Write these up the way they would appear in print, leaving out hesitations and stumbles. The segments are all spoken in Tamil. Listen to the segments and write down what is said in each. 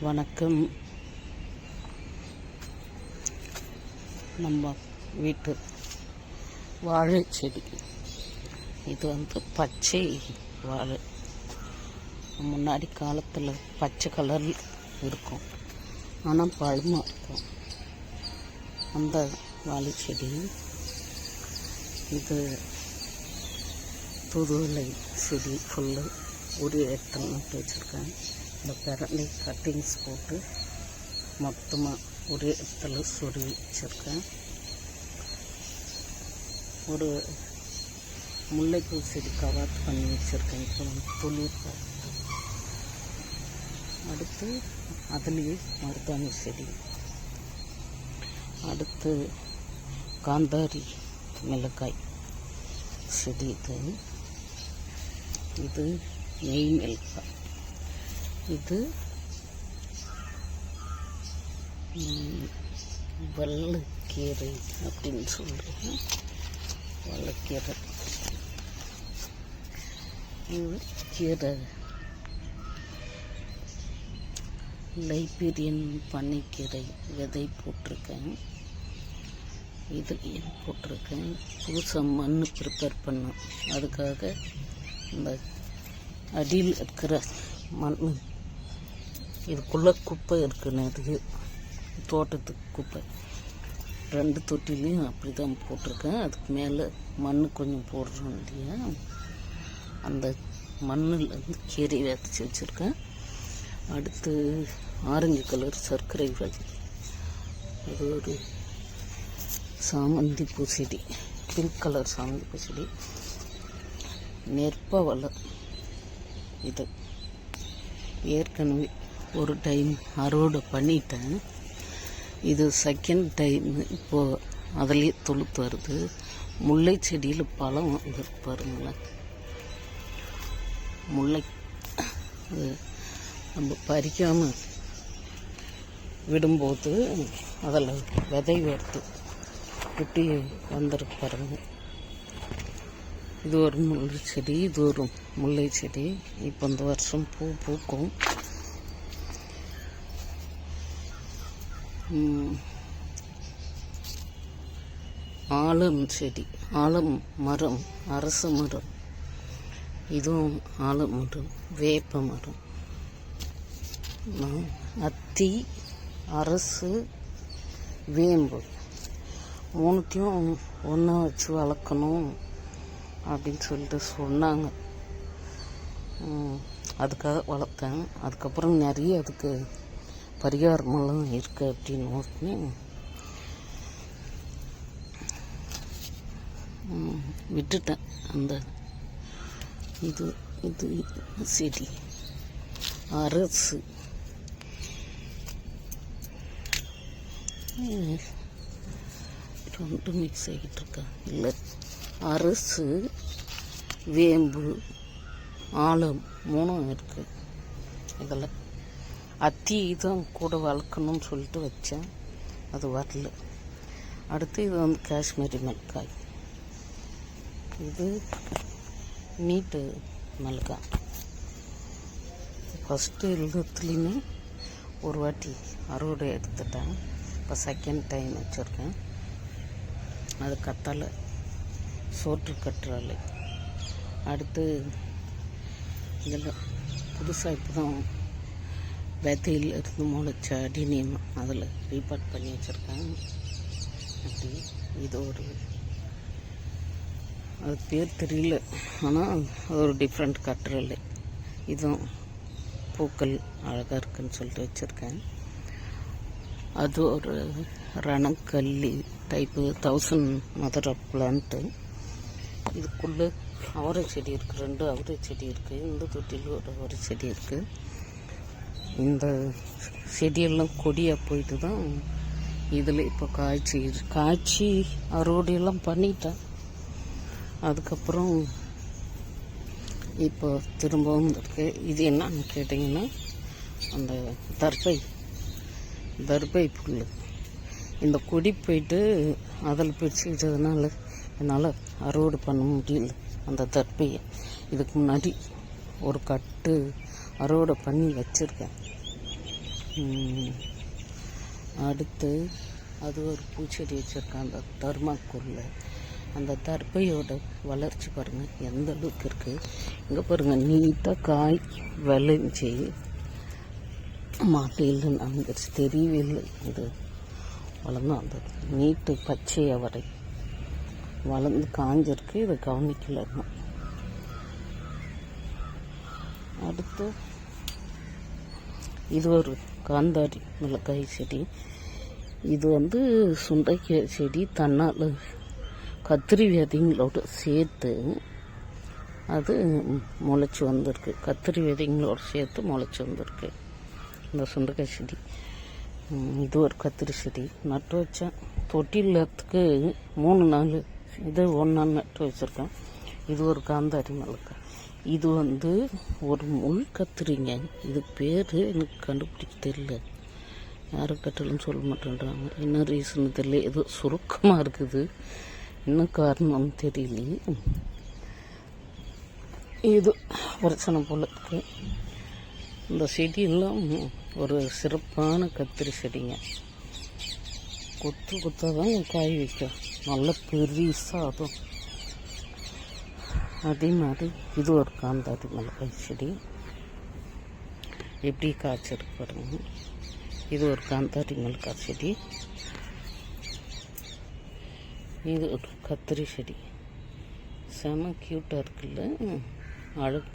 வணக்கம். நம்ம வீட்டு வாழை செடி இது பச்சை வாழை. முன்னாடி காலத்தில் பச்சை கலர் இருக்கும், ஆனால் பழமாக இருக்கும். அந்த வாழை செடி இது தூதுவளை செடி ஃபுல்லு ஒரு இடத்துல நட்டு வச்சுருக்கேன். இந்த பிரண்டை கட்டிங்ஸ் போட்டு மொத்தமாக ஒரே இடத்துல சொருவி வச்சுருக்கேன். ஒரு முல்லைப்பூ செடி கவர் பண்ணி வச்சுருக்கேன். இப்போ துளிர் பார்த்து அடுத்து அதுலேயே மருதாணி செடி, அடுத்து காந்தாரி மிளகாய் செடி, இது நெய் மிளகாய், இது வல்லக்கீரை அப்படின்னு சொல்கிறேன். வல்லக்கீரை, இது கீரை லைபீரியன் பன்னிக்கீரை விதை போட்டிருக்கேன். இது ஏன் போட்டிருக்கேன், புதுசாக மண் ப்ரிப்பேர் பண்ணேன். அதுக்காக இந்த அடியில் இருக்கிற மண், இதுக்குள்ளே குப்பை இருக்குது நிறைய, தோட்டத்துக்கு குப்பை. 2 தொட்டிலையும் அப்படி தான் போட்டிருக்கேன். அதுக்கு மேலே மண் கொஞ்சம் போடுறோம் இல்லையா, அந்த மண்ணில் கீரை விதைச்சி வச்சுருக்கேன். அடுத்து ஆரஞ்சு கலர் சர்க்கரை விதை, இது ஒரு சாமந்தி பூச்செடி, பிங்க் கலர் சாமந்தி பூச்செடி. நெற்பவளை, இது ஏற்கனவே ஒரு டைம் அறுவடை பண்ணிட்டேன். இது செகண்ட் டைம். இப்போது அதிலே துளுத்து வருது. முல்லை செடியில் பழம் வந்துருக்கு பாருங்களேன். முல்லை நம்ம பறிக்காமல் விடும்போது அதில் விதை வருது, குட்டி வந்துருக்கு பாருங்க. இது ஒரு முல்லை செடி, இது ஒரு முல்லை செடி. இப்போ இந்த வருஷம் பூ பூக்கும். ஆலம் செடி, ஆலம் மரம், அரச மரம், இதுவும் ஆலமரம், வேப்ப மரம், அத்தி, அரசு, வேம்பு, மூணுத்தையும் ஒன்றா வச்சு வளர்க்கணும் அப்படின்னு சொல்லிட்டு சொன்னாங்க. அதுக்காக வளர்த்தேன். அதுக்கப்புறம் நிறைய அதுக்கு பரிகாரமெல்லாம் இருக்குது அப்படின்னு நோக்கி விட்டுட்டேன். அந்த இது இது செடி அரசு, ரெண்டு மிக்ஸ் ஆகிட்டு இருக்கா இல்லை, அரசு, வேம்பு, ஆலம் மூணும் இருக்குது. இதில் அத்தி தான் கூட வளர்க்கணும்னு சொல்லிட்டு வச்சேன், அது வரல. அடுத்து இது காஷ்மீரி மிளகாய், இது நீட்டு மிளகாய். ஃபஸ்ட்டு எல்லாத்துலேயுமே ஒரு வாட்டி அறுவடை எடுத்துட்டேன். இப்போ செகண்ட் டைம் வச்சுருக்கேன். அது கத்தலை, சோற்று கற்றாழை. அடுத்து இதில் புதுசாக இப்போ தான் விதையில் இருந்து முளைச்ச அடினியம், அதில் ரீபார்ட் பண்ணி வச்சுருக்கேன். அப்படி இது ஒரு, அது பேர் தெரியல, ஆனால் அது ஒரு டிஃப்ரெண்ட் கற்றாழை. இதுவும் பூக்கள் அழகாக இருக்குன்னு சொல்லிட்டு வச்சுருக்கேன். அது ஒரு ரணக்கல்லி டைப்பு 1000 மதர் ஆஃப் பிளான்ட்டு. இதுக்குள்ளே அவரை செடி இருக்குது, 2 அவரை செடி இருக்குது. இந்த தொட்டியில் ஒரு அவரை செடி இருக்குது. இந்த செடியெல்லாம் கொடியாக போயிட்டு தான் இதில் இப்போ காய்ச்சி அறுவடையெல்லாம் பண்ணிட்டேன். அதுக்கப்புறம் இப்போ திரும்பவும் இருக்குது. இது என்னன்னு கேட்டிங்கன்னா, அந்த தர்பை புல். இந்த கொடி போயிட்டு அதில் பிடிச்சிக்கிட்டதுனால என்னால் அறுவடை பண்ண முடியல அந்த தர்பையை. இதுக்கு முன்னாடி ஒரு கட்டு அறுவடை பண்ணி வச்சுருக்கேன். அடுத்து அது ஒரு பூச்செடி வச்சுருக்கேன் அந்த தர்மாக்குள்ள. அந்த தர்பையோட வளர்ச்சி பாருங்கள் எந்த அளவுக்கு இருக்குது. இங்கே பாருங்கள் நீட்டாக காய் விளைஞ்சி மாட்டையில் நன்கரிச்சு தெரியவே இல்லை. இது வளர்ந்து வந்தது நீட்டு பச்சை அவரை வளர்ந்து காஞ்சிருக்கு. இதை கவனிக்கல. அடுத்து இது ஒரு காந்தாரி மிளகாய் செடி. இது சுண்டைக்காய் செடி தன்னால் கத்திரி விதைங்களோட சேர்த்து அது முளைச்சி வந்திருக்கு. கத்திரி விதைங்களோட சேர்த்து முளைச்சி வந்திருக்கு இந்த சுண்டைக்காய் செடி. இது ஒரு கத்திரி செடி நட்டு வச்சேன். தொட்டிலத்துக்கு 3 நாள் இது 1 நாள் நட்டு வச்சுருக்கேன். இது ஒரு காந்தாரி மிளகாய். இது ஒரு முள் கத்திரிங்க. இது பேர் எனக்கு கண்டுபிடிக்க தெரியல. யாரும் கட்டலன்னு சொல்ல மாட்டேன்றாங்க. என்ன ரீசன் தெரியல. ஏதோ சுருக்கமாக இருக்குது. என்ன காரணம்னு தெரியலையே. இது பிரச்சனை போல இருக்கு. இந்த செடியெல்லாம் ஒரு சிறப்பான கத்திரி செடிங்க. கொத்தாக தான் காய் வைக்கும். நல்ல பெருசாக அதுவும். அதே மாதிரி இது ஒரு காந்தாரி மிளகாய் செடி. எப்படி காய்ச்சிருக்கு பாருங்க. இது ஒரு காந்தாரி மிளகாய் செடி. இது ஒரு கத்திரி செடி. செம க்யூட்டாக இருக்குல்ல. அழகு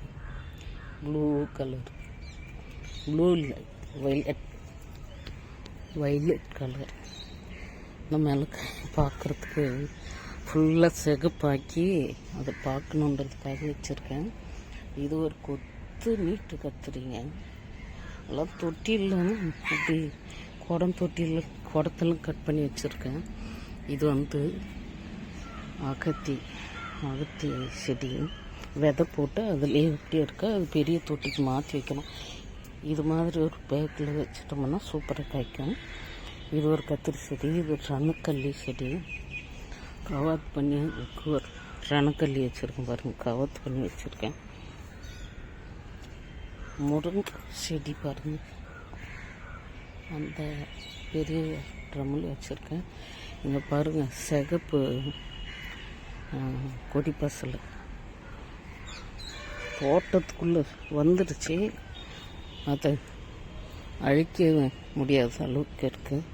ப்ளூ கலர். ப்ளூ இல்லை வைலட் கலர். இந்த மிளகாய் பார்க்குறதுக்கு ஃபுல்லாக சிகப்பாக்கி அதை பார்க்கணுன்றதுக்காக வச்சுருக்கேன். இது ஒரு கொத்து நீட்டு கத்திரிங்க. எல்லாம் தொட்டியில் அப்படி குடத்தில் கட் பண்ணி வச்சுருக்கேன். இது அகத்தி செடி. விதை போட்டு அதுலேயே எப்படி இருக்கா அது பெரிய தொட்டிக்கு மாற்றி வைக்கணும். இது மாதிரி ஒரு பேக்கில் வச்சுட்டோம்னா சூப்பராக காய்க்கும். இது ஒரு கத்திரி செடி. இது ஒரு ரணக்கல்லி செடி. கவாத் பண்ணி ஒரு ரணக்கல்லி வச்சுருக்கேன் பாருங்கள். கவாத் பண்ணி வச்சுருக்கேன். முருங்கை செடி பாருங்கள். அந்த பெரிய ட்ரம்மில் வச்சுருக்கேன். இங்கே பாருங்கள் சிகப்பு கொடி பசலை தோட்டத்துக்குள்ளே வந்துடுச்சு. அதை அழிக்க முடியாத அளவுக்கு இருக்குது.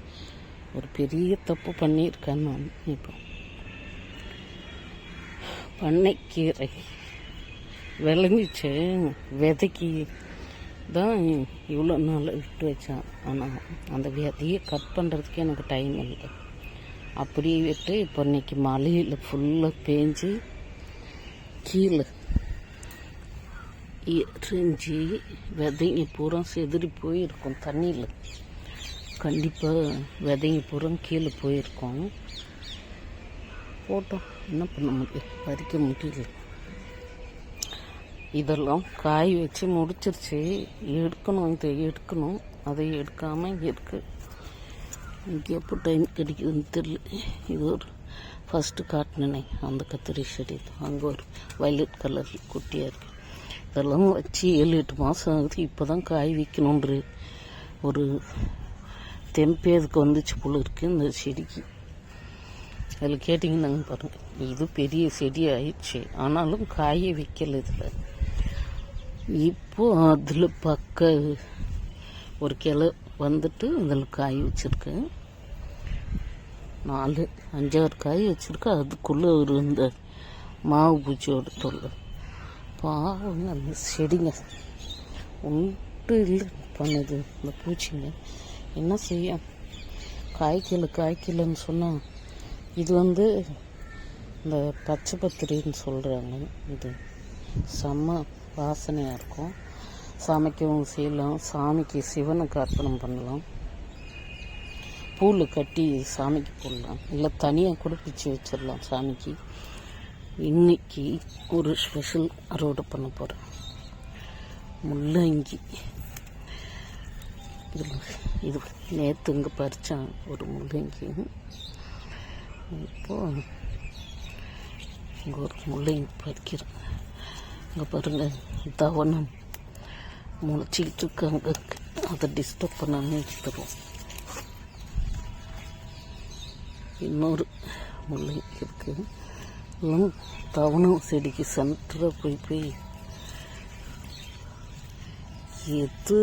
ஒரு பெரிய தப்பு பண்ணியிருக்கேன் நான். இப்போ பண்ணைக்கீரை விளைஞ்சிச்சு. விதைக்கு தான் இவ்வளோ நாள் விட்டு வச்சேன். ஆனால் அந்த விதையை கட் பண்ணுறதுக்கே எனக்கு டைம் இல்லை. அப்படியே விட்டு இப்போ இன்னைக்கு மழையில் ஃபுல்லாக பேஞ்சு கீழே எரிஞ்சு விதைங்க பூரா செதறி போயிருக்கும். தண்ணியில் கண்டிப்பாக விதைங்க பூரா கீழே போயிருக்கோம். போட்டோம், என்ன பண்ண முடியும், பறிக்க முடியல. இதெல்லாம் காய் வச்சு முடிச்சிருச்சு. எடுக்கணும், இதை எடுக்கணும். அதை எடுக்காமல் இருக்கு. இங்கே எப்போ டைம் கிடைக்குதுன்னு தெரியல. இது ஒரு ஃபஸ்ட்டு காட்டினே அந்த கத்திரி செடி. அங்கே ஒரு வயலட் கலர் குட்டியாக இருக்குது. இதெல்லாம் வச்சு 7-8 மாதம் ஆகுது. இப்போ தான் காய் வைக்கணுன்ற ஒரு தெம்பே அதுக்கு வந்துச்சு போல இருக்குது இந்த செடிக்கு. அதில் கேட்டிங்கன்னாங்க பாருங்கள். இது பெரிய செடி ஆயிடுச்சு. ஆனாலும் காயை வைக்கல இதில். இப்போது அதில் பக்க ஒரு கிளை அதில் காய் வச்சுருக்கேன். 4-5 காய் வச்சுருக்கேன். அதுக்குள்ளே ஒரு இந்த மாவு பூச்சியோட தொல்லை. பாவங்க அந்த செடிங்க ஒன்று இல்லை பண்ணுது இந்த பூச்சிங்க. என்ன செய்ய, காய்க்கலன்னு சொன்னால் இது இந்த பச்சை பத்திரின்னு சொல்கிறாங்க. இது செம்ம வாசனையாக இருக்கும். சமைக்கவும் செய்யலாம். சாமிக்கு சிவனுக்கு அர்ப்பணம் பண்ணலாம். பூவில் கட்டி சாமிக்கு போடலாம். இல்லை தனியாக கூட பிச்சு வச்சிடலாம் சாமிக்கு. இன்னைக்கு ஒரு ஸ்பெஷல் அறுவடை பண்ண போகிறேன். முள்ளங்கி. இது நேற்று இங்கே பறித்தான் ஒரு முள்ளங்கி. இப்போது இங்கே ஒரு முள்ளங்கி பறிக்கிறேன். இங்கே பாருங்கள், தவணம் முளைச்சிக்கிட்டு இருக்கு. அங்கே இருக்கு. அதை டிஸ்டர்ப் பண்ணாமல் எடுத்துருவோம். இன்னொரு முள்ளங்கி இருக்குது. எல்லாம் தவணம் செடிக்கு சென்டராக போய் எது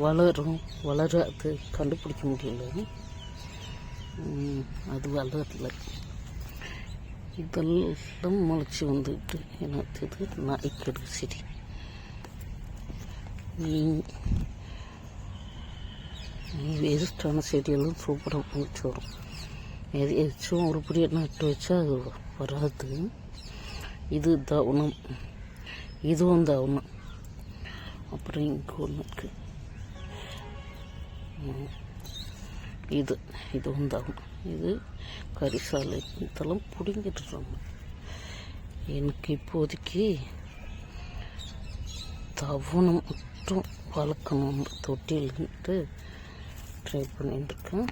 வளரும் வளராது கண்டுபிடிக்க முடியல. அது வளரல. இதெல்லாம் முளைச்சி வந்துட்டு என்னது நாய்க்கடு செடி. வேஸ்டான செடியெல்லாம் சூப்பராக முளைச்சி வரும். எதாச்சும் ஒரு பிடியை நட்டு வச்சா அது வராது. இது தவணம், இதுவும் தவணம். அப்புறம் இங்கே ஒன்று இருக்குது, இதுவும் தவணம். இது கரிசாலை. இதெல்லாம் பிடிங்கிட்டுறாங்க. எனக்கு இப்போதைக்கு தவணம் மட்டும் வளர்க்கணும் தொட்டில்ன்ட்டு ட்ரை பண்ணிட்டுருக்கேன்.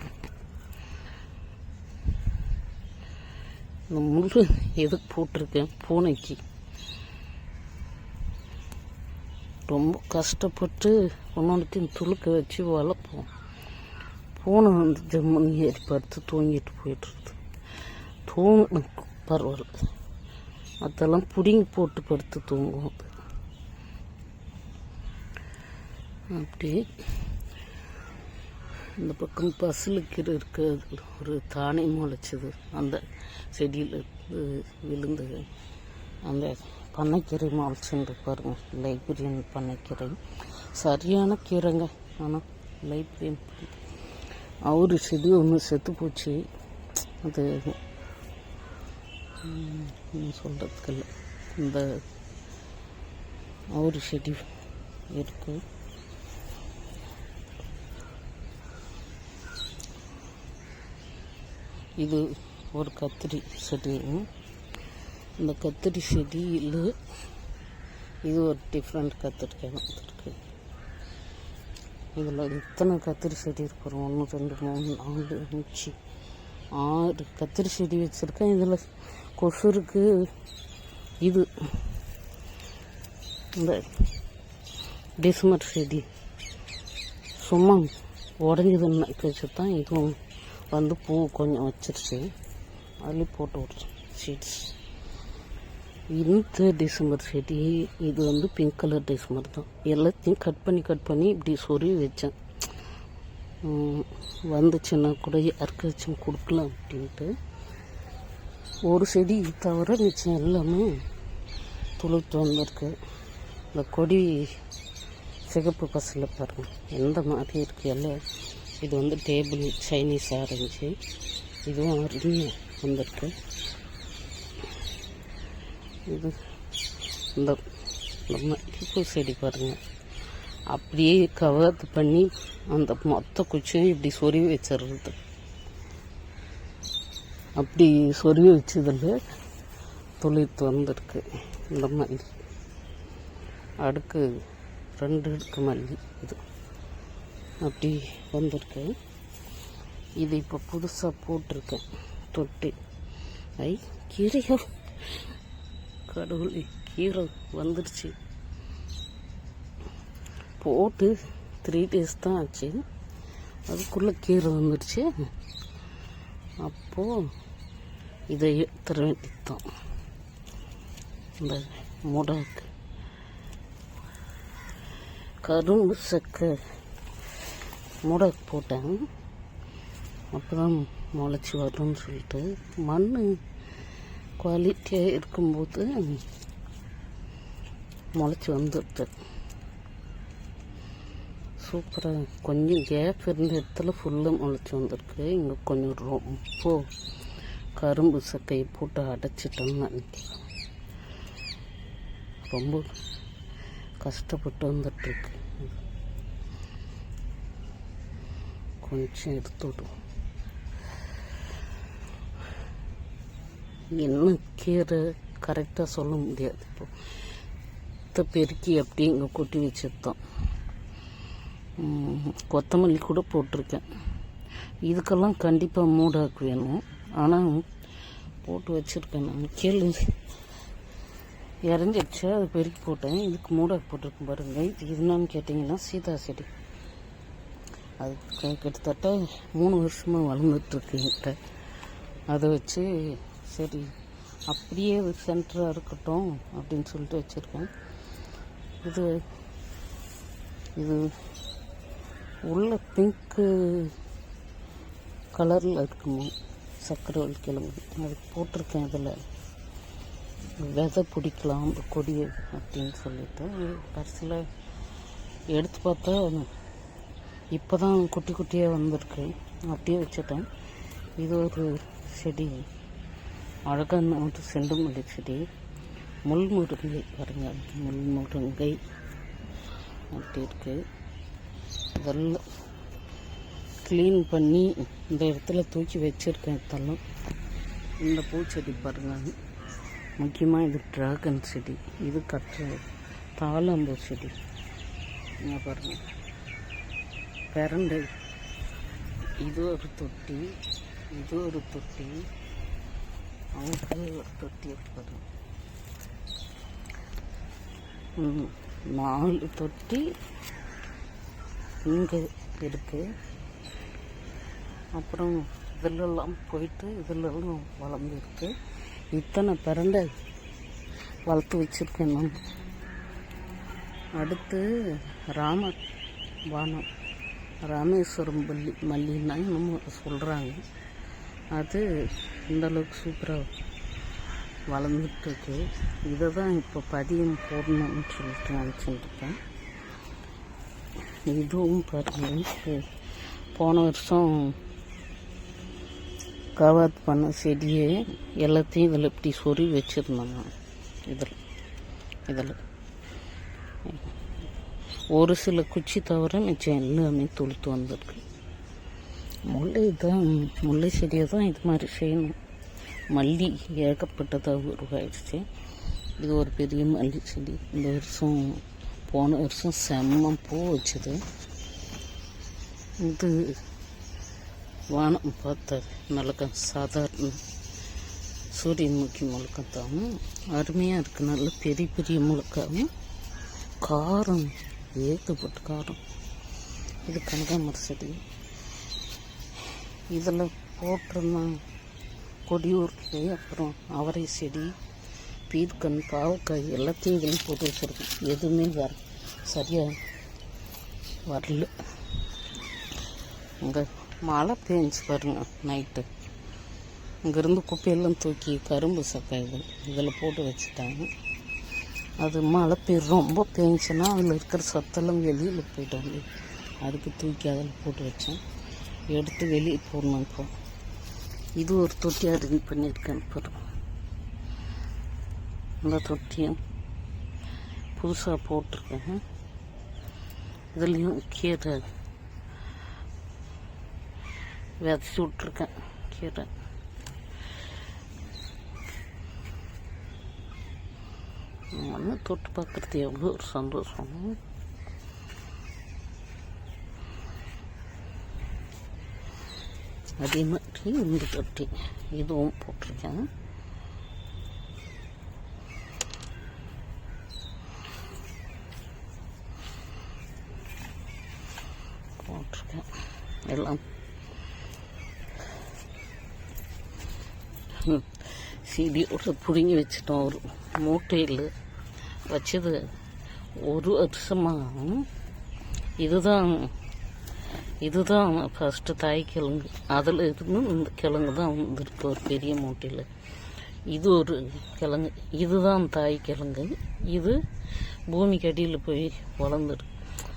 இந்த முள் எதுக்கு போட்டிருக்கேன், பூனைக்கு ரொம்ப கஷ்டப்பட்டு ஒன்னொன்றுத்தையும் துளுக்க வச்சு வளர்ப்போம். பூனை வந்து ஜம்முன்னு ஏறி படுத்து தூங்கிட்டு போயிட்டுருது. தூங்க பரவாயில்ல, அதெல்லாம் பிடிங்கி போட்டு படுத்து தூங்கும். அது அப்படி இந்த பக்கம் பசலுக்கீரை இருக்கிறது, ஒரு தானே முளைச்சது அந்த செடியில் விழுந்தது. அந்த பண்ணைக்கீரை முளைச்சுட்டு பாருங்கள், லைப்ரரியன் பண்ணைக்கீரை. சரியான கீரைங்க. ஆனால் லைப்ரரியன் ஒரு செடி ஒன்று செத்து போச்சு. அது சொல்கிறதுக்கு இல்லை. இந்த ஒரு செடி இருக்குது. இது ஒரு கத்திரி செடி. இந்த கத்திரி செடியில் இது ஒரு டிஃப்ரெண்ட் கத்திரிக்காய் வந்துருக்கு. இதில் இத்தனை கத்திரி செடி இருக்கிறோம். 1 2 3 4 5 6 கத்திரி செடி வச்சுருக்கேன். இதில் கொசுருக்கு இது இந்த டிசம்பர் செடி சும்மா உடஞ்சதுன்னு வச்சு தான் இதுவும் வந்து பூ கொஞ்சம் வச்சிருச்சு. அதுலேயும் போட்டு விட்றேன் சீட்ஸ். இந்த டிசம்பர் செடி இது வந்து பிங்க் கலர் டிசம்பர் தான். எல்லாத்தையும் கட் பண்ணி இப்படி சொருவி வச்சேன். வந்துச்சுன்னா கூட யாருக்காச்சும் கொடுக்கலாம் அப்படின்ட்டு. ஒரு செடி தவிர மிச்சம் எல்லாமே துளுத்து வந்திருக்கு. இந்த கொடி சிகப்பு பசலில் பாருங்கள் எந்த மாதிரி இருக்குது எல்லாம். இது வந்து டேபிள் சைனீஸ் ஆரஞ்சு. இதுவும் அருமையாக வந்திருக்கு. இது இந்த மல்லிகைப்பூ செடி பாருங்கள், அப்படியே கவர் பண்ணி அந்த மொத்த குச்சியும் இப்படி சொருவி வச்சிடுறது. அப்படி சொருவி வச்சதில் துளிர்த்து வந்திருக்கு. இந்த மல்லி அடுக்கு 2 அடுக்கு மல்லி இது அப்படி வந்திருக்கு. இது இப்போ புதுசாக போட்டிருக்கேன் தொட்டு. கீரையோ கடவுளே, கீரை வந்துடுச்சு. போட்டு 3 days தான் ஆச்சு, அதுக்குள்ளே கீரை வந்துடுச்சு. அப்போது இதை எடுத்துட வேண்டியதுதான். இந்த முடாக்கு கரும்பு சக்கை முடாக்கு போட்டேன். அப்போ தான் முளைச்சி வரும்னு சொல்லிட்டு. மண் குவாலிட்டியாக இருக்கும்போது முளைச்சி வந்துடுது. சூப்பராக கொஞ்சம் கேப் இருந்த இடத்துல ஃபுல்லாக முளைச்சி வந்திருக்கு. இங்கே கொஞ்சம் ரொம்ப கரும்பு சக்கையை போட்டு அடைச்சிட்டோம்னு நினைக்கிறேன். ரொம்ப கஷ்டப்பட்டு வந்துட்டுருக்கு. கொஞ்சம் எடுத்து விடுவோம். என்ன கீரை கரெக்டாக சொல்ல முடியாது. இப்போ பெருக்கி அப்படியே இங்கே கொட்டி வச்சுருந்தோம். கொத்தமல்லி கூட போட்டிருக்கேன். இதுக்கெல்லாம் கண்டிப்பாக மூடாக்கு வேணும். ஆனால் போட்டு வச்சுருக்கேன் நான். கேளு இறஞ்சிடுச்சு, அது பெருக்கி போட்டேன். இதுக்கு மூடாக்கு போட்டிருக்கும் பாருங்க. இது என்னன்னு கேட்டிங்கன்னா சீதா செடி. அது கிட்டத்தட்ட 3 வருஷமாக வளர்ந்துட்டுருக்கு என்கிட்ட. அதை வச்சு சரி அப்படியே அது சென்டராக இருக்கட்டும் அப்படின்னு சொல்லிட்டு வச்சுருக்கேன். இது உள்ள பிங்க்கு கலரில் இருக்குமோ சக்கரவள்ளி கிழங்கு. அது போட்டிருக்கேன். அதில் விதை பிடிக்கலாம் அந்த கொடியை அப்படின்னு சொல்லிட்டு கடைசியில் எடுத்து பார்த்தா இப்போ தான் குட்டி குட்டியாக வந்திருக்கு. அப்படியே வச்சுட்டேன். இது ஒரு செடி, அழகான ஒரு செண்டுமல்லி செடி. முள்முருங்கை பாருங்க, முள்முருங்கை அப்படி இருக்குது. இதெல்லாம் க்ளீன் பண்ணி இந்த இடத்துல தூக்கி வச்சுருக்கேன். இதெல்லாம் இந்த பூச்செடி பாருங்கள். முக்கியமாக இது ட்ராகன் செடி. இது தாளம்பூ செடி. இங்கே பாருங்கள், பெரண்டை. இது ஒரு தொட்டி, இது ஒரு தொட்டி, அவங்களுக்கு ஒரு தொட்டி பாருங்க. 4 தொட்டி இங்கே இருக்குது. அப்புறம் இதிலெல்லாம் போயிட்டு இதிலெல்லாம் வளர்ந்துருக்கு. இத்தனை பிரண்டை வளர்த்து வச்சுருக்கேன் நான். அடுத்து ராமேஸ்வரம் மல்லின்னா நம்ம சொல்கிறாங்க. அது இந்தளவுக்கு சூப்பராக வளர்ந்துட்டுருக்கு. இதை தான் இப்போ பதியம் போடணும்னு சொல்லிட்டு நினச்சிட்டுருக்கேன். இதுவும் பாருங்கள், போன வருஷம் கவாத் பண்ண செடியை எல்லாத்தையும் இதில் இப்படி சொறி வச்சுருந்தோம். இதில் ஒரு சில குச்சி தவிர மிச்சம் எல்லாமே துளுத்து வந்திருக்கு. முல்லை செடியை தான் இது மாதிரி செய்யணும். மல்லி ஏகப்பட்டதாக உருவாயிடுச்சு. இது ஒரு பெரிய மல்லி செடி. போன வருஷம் செம்ம பூ வச்சுது. இது வானம் பார்த்த மிளகாய், சாதாரண சூரியமுகி மிளகாய் தான். அருமையாக இருக்குது. நல்ல பெரிய பெரிய மிளகாவும் காரம், ஏகப்பட்ட காரம். இது கனகாமர செடி. இதில் போட்டிருந்தான் கொடியூருக்கு. அப்புறம் அவரை செடி, பீர்க்கன், பாவக்காய் எல்லாத்தையும் இதில் போட்டு வச்சுருக்கேன். எதுவுமே சரியாக வரல. இங்கே மழை பெஞ்சு பாருங்கள் நைட்டு. இங்கேருந்து குப்பையெல்லாம் தூக்கி கரும்பு சக்கை இதில் போட்டு வச்சுட்டாங்க. அது மழை ரொம்ப பெஞ்சுன்னா அதில் இருக்கிற சத்தெல்லாம் வெளியில் போயிட்டாங்க. அதுக்கு தூக்கி அதில் போட்டு வச்சேன். எடுத்து வெளியே போடணும். இப்போ இது ஒரு தொட்டி அரேஞ்ச் பண்ணியிருக்கேன். பாருங்க, இந்த தொட்டியும் புதுசாக போட்டிருக்கேன். இதுலேயும் கீரை விதைச்சி விட்ருக்கேன். கீரை ஒன்று தொட்டு பார்க்குறது எவ்வளோ ஒரு சந்தோஷம். அதே மாதிரி இந்த தொட்டி இதுவும் போட்டிருக்கேன். எல்லாம் சீடியோட பிடுங்கி வச்சிட்டோம். ஒரு மூட்டையில் வச்சது ஒரு வருஷமாக. இதுதான் ஃபஸ்ட்டு தாய் கிழங்கு. அதில் இருந்து இந்த கிழங்கு தான் வந்துருக்கு ஒரு பெரிய மூட்டையில். இது ஒரு கிழங்கு, இதுதான் தாய் கிழங்கு. இது பூமிக்கு அடியில் போய் வளர்ந்துருக்கு.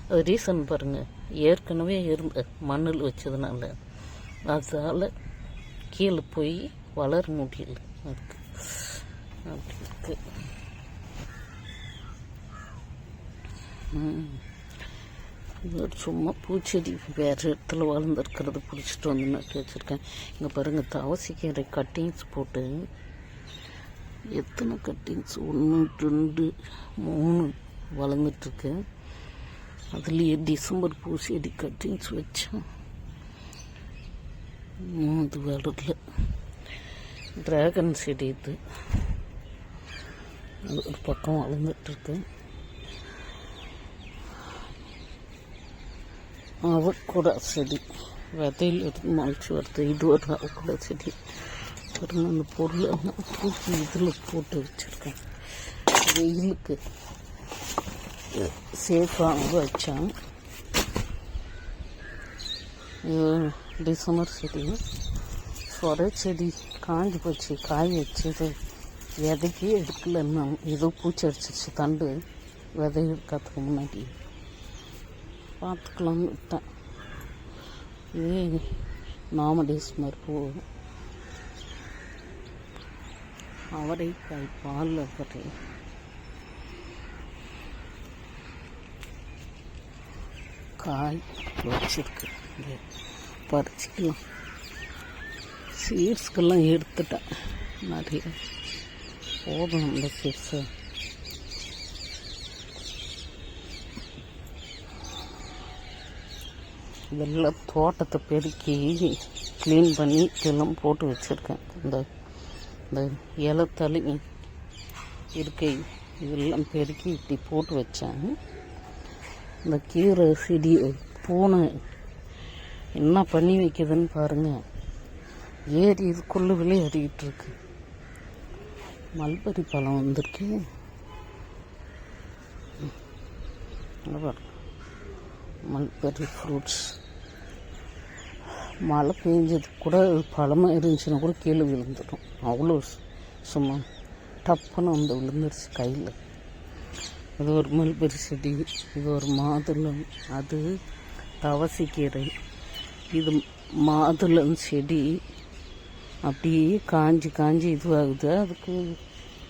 அது ரீசன் பாருங்கள், ஏற்கனவே இருந்த மண்ணில் வச்சதுனால அதால் கீழே போய் வளர முடியல. அதுக்கு அப்படி இருக்கு. இது சும்மா பூச்செடி வேறு இடத்துல வளர்ந்துருக்கிறது பிடிச்சிட்டு வந்து நட்டு வச்சுருக்கேன். இங்கே பாருங்கள், தவசிக்கீரை கட்டிங்ஸ் போட்டு எத்தனை கட்டிங்ஸ் 1 2 3 வளர்ந்துட்டுருக்கு. அதுலேயே டிசம்பர் பூச்செடி கட்டிங்ஸ் வச்சேன். இது வளரல. ட்ராகன் செடி இது அது ஒரு பக்கம் வளர்ந்துட்டுருக்கு. அவக்கூட செடி விதையில் இருந்து முளைச்சி வருது. இது ஒரு அவக்கூட செடி. பாருங்க, அந்த பொருள் தூக்கி இதில் போட்டு வச்சுருக்கேன். வெயிலுக்கு சேஃபாக வச்சேன். இது டிசம்பர் செடி. சொரை செடி காஞ்சி போச்சு. காய் வச்சது விதைக்கே எடுக்கலன்னா ஏதோ பூச்சி அடிச்சிருச்சு. தண்டு விதை இருக்கிறதுக்கு முன்னாடி பார்த்துக்கலான்னு விட்டேன். இது நாமடேஸ்மர் பூ. அவரைக்காய் பால் அவரை காய் வச்சிருக்கு. பறிச்சிக்கலாம். சீட்ஸ்க்கெல்லாம் எடுத்துட்டேன் நிறைய. போதும் அந்த சீட்ஸு. இதெல்லாம் தோட்டத்தை பெருக்கி க்ளீன் பண்ணி இதெல்லாம் போட்டு வச்சுருக்கேன். இந்த இலை தலை இருக்கை இதெல்லாம் பெருக்கி இப்படி போட்டு வச்சேன். இந்த கீரை செடி பூனை என்ன பண்ணி வைக்குதுன்னு பாருங்கள். ஏறி இதுக்குள்ளே விளையாடிக்கிட்டு இருக்கு. மல்பரி பழம் வந்திருக்கு. Mulberry fruits. மழை பெஞ்சது கூட பழமாக இருந்துச்சுன்னா கூட கீழே விழுந்துடும். அவ்வளோ சும்மா டப்புன்னு வந்து விழுந்துருச்சு கையில். இது ஒரு மல்பரி செடி. இது ஒரு மாதுளம். அது தவசிக்கீரை. இது மாதுளம் செடி. அப்படியே காஞ்சி காஞ்சி இதுவாகுது. அதுக்கு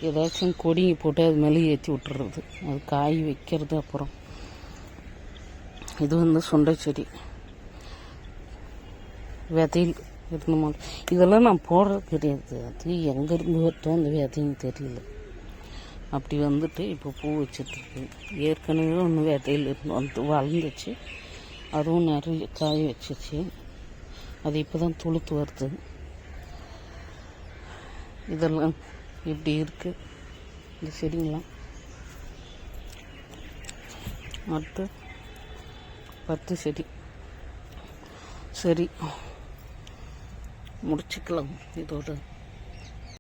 ஏதாச்சும் கொடியை போட்டு அது மேலே ஏற்றி விட்டுறது. அது காய் வைக்கிறது. அப்புறம் இது வந்து சுண்டை செடி. விதையில் இருக்கணுமா இதெல்லாம் நான் போடுறது கிடையாது. அது எங்கேருந்து வரட்டும் அந்த விதையும் தெரியல. அப்படி வந்துட்டு இப்போ பூ வச்சிட்ருக்கு. ஏற்கனவே ஒன்று விதையில் இருந்து வந்து வளர்ந்துச்சு. அதுவும் நிறைய காய் வச்சிச்சு. அது இப்போ தான் துளுத்து வருது. இதெல்லாம் இப்படி இருக்குது இந்த செடிங்களாம். அடுத்து பத்து செடி. சரி, முடிச்சுக்கலாம் இதோட.